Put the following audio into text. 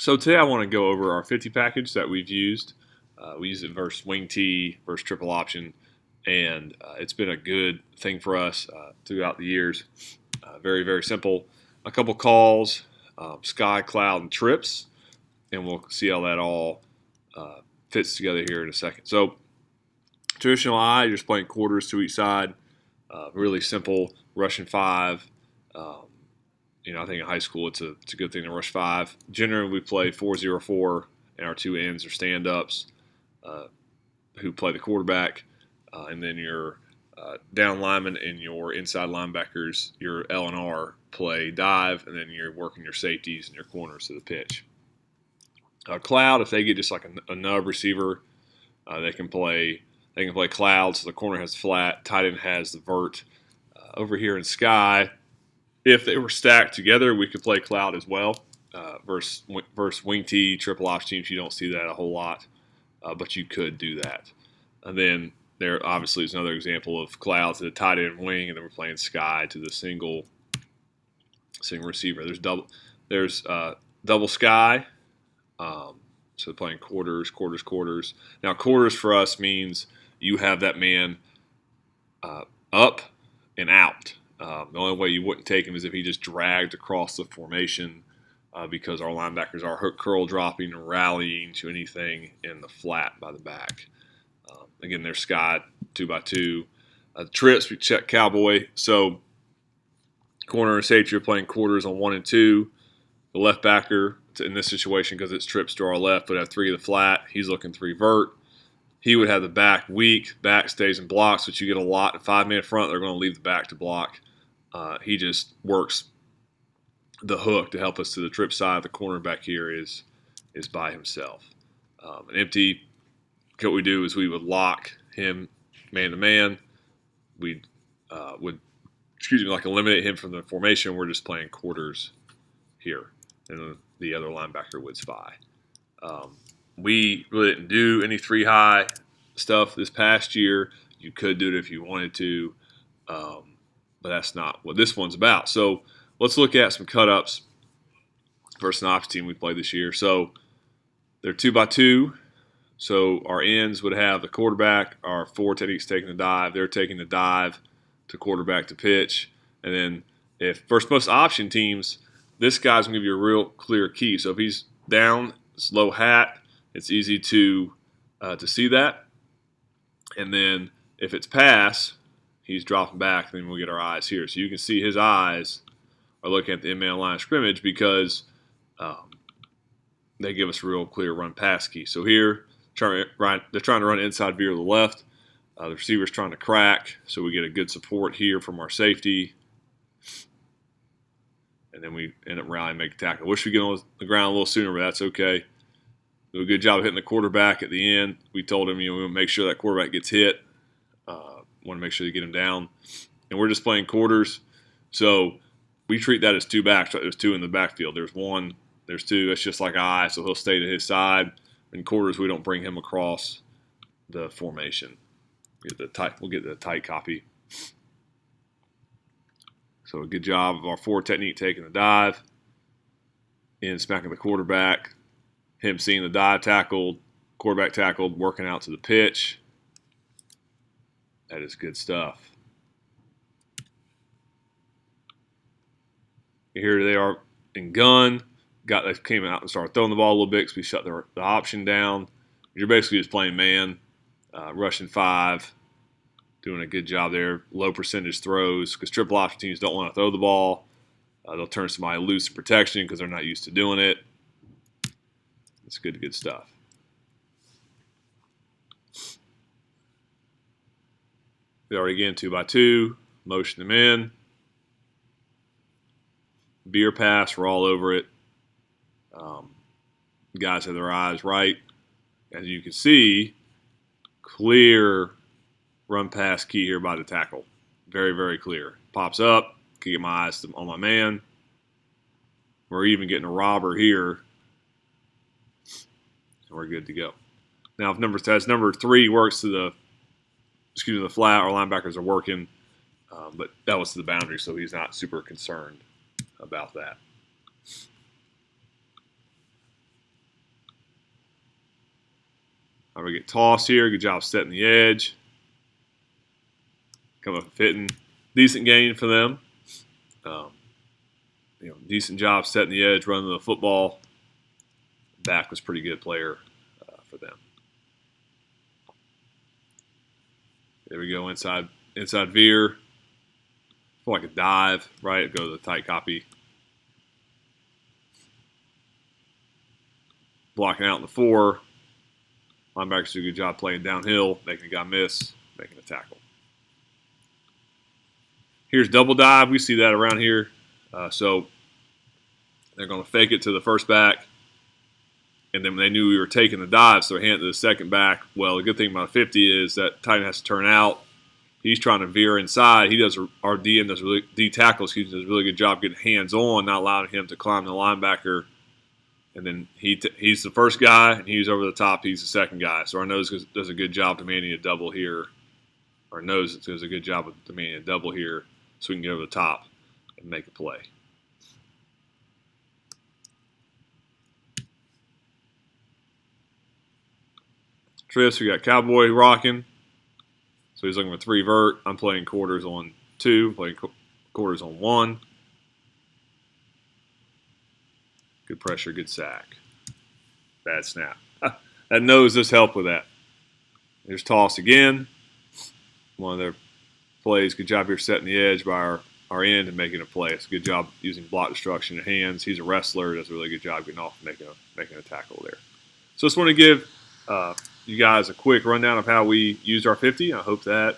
So today I want to go over our 50 package that we've used. We use it versus wing T, versus triple option, and it's been a good thing for us throughout the years. Very, very simple. A couple calls, sky, cloud, and trips, and we'll see how that all fits together here in a second. So traditional I, you're just playing quarters to each side. Really simple, Russian 5. I think in high school it's a good thing to rush 5. Generally, we play 4-0-4, and our two ends are stand-ups who play the quarterback, and then your down linemen and your inside linebackers, your L and R, play dive, and then you're working your safeties and your corners to the pitch. Cloud, if they get just like a nub receiver, they can play cloud, so the corner has the flat, tight end has the vert. Over here in sky, if they were stacked together, we could play cloud as well. Versus wing T, triple option teams, you don't see that a whole lot, but you could do that. And then there obviously is another example of cloud to the tight end wing, and then we're playing sky to the single receiver. There's double sky, so playing quarters. Now quarters for us means you have that man up and out. The only way you wouldn't take him is if he just dragged across the formation because our linebackers are hook curl dropping and rallying to anything in the flat by the back. Again, there's sky 2x2. Trips, we check cowboy. So corner and safety, you're playing quarters on 1 and 2. The left backer, in this situation, because it's trips to our left, would have 3 of the flat. He's looking 3 vert. He would have the back weak. Back stays in blocks, which you get a lot. In 5-man front, they're going to leave the back to block. He just works the hook to help us to the trip side. The cornerback here is by himself. An empty, what we do is we would lock him man to man. We would eliminate him from the formation. We're just playing quarters here, and the other linebacker would spy. We really didn't do any 3-high stuff this past year. You could do it if you wanted to, but that's not what this one's about. So let's look at some cut-ups versus an option team we played this year. So they're 2x2. So our ends would have the quarterback, our 4 techniques taking the dive. They're taking the dive to quarterback to pitch. And then if versus most option teams, this guy's going to give you a real clear key. So if he's down, it's low hat, it's easy to see that. And then if it's pass, he's dropping back, then we'll get our eyes here. So you can see his eyes are looking at the in-man line of scrimmage because they give us a real clear run-pass key. So here, they're trying to run inside veer to the left. The receiver's trying to crack, so we get a good support here from our safety. And then we end up rallying, make a tackle. Wish we get on the ground a little sooner, but that's okay. Do a good job of hitting the quarterback at the end. We told him, we want to make sure that quarterback gets hit. Want to make sure you get him down. And we're just playing quarters. So we treat that as 2 backs. There's 2 in the backfield. There's 1, there's 2. That's just like I, so he'll stay to his side. In quarters, we don't bring him across the formation. We'll get the tight copy. So a good job of our 4 technique taking the dive, and smacking the quarterback, him seeing the dive tackled, quarterback tackled, working out to the pitch. That is good stuff. Here they are in gun. They came out and started throwing the ball a little bit because we shut the option down. You're basically just playing man, rushing 5, doing a good job there. Low percentage throws because triple option teams don't want to throw the ball. They'll turn somebody loose in protection because they're not used to doing it. It's good stuff. We already again 2x2, motion them in. Beer pass, we're all over it. Guys have their eyes right. As you can see, clear run pass key here by the tackle. Very, very clear. Pops up, can get my eyes on my man. We're even getting a robber here. And we're good to go. Now, if number 3 works to the flat, our linebackers are working, but that was to the boundary, so he's not super concerned about that. All right, we get toss here. Good job setting the edge. Come up fitting. Decent gain for them. Decent job setting the edge, running the football. Back was pretty good player for them. There we go, inside veer. Feel like a dive, right? Go to the tight copy. Blocking out in the 4. Linebackers do a good job playing downhill, making a guy miss, making a tackle. Here's double dive. We see that around here. So they're going to fake it to the first back. And then they knew we were taking the dive, so they hand it to the second back. Well, the good thing about 50 is that tight end has to turn out. He's trying to veer inside. Our DN does D tackle, does a really good job getting hands on, not allowing him to climb the linebacker. And then he's the first guy, and he's over the top. He's the second guy. So our nose does a good job demanding a double here. Our nose does a good job of demanding a double here, so we can get over the top and make a play. Trips, we got Cowboy rocking. So he's looking for 3 vert. I'm playing quarters on 2, playing quarters on 1. Good pressure, good sack. Bad snap. That nose does help with that. There's toss again. One of their plays. Good job here setting the edge by our end and making a play. It's a good job using block destruction in hands. He's a wrestler. Does a really good job getting off and making a tackle there. So just want to give you guys a quick rundown of how we used our 50. I hope that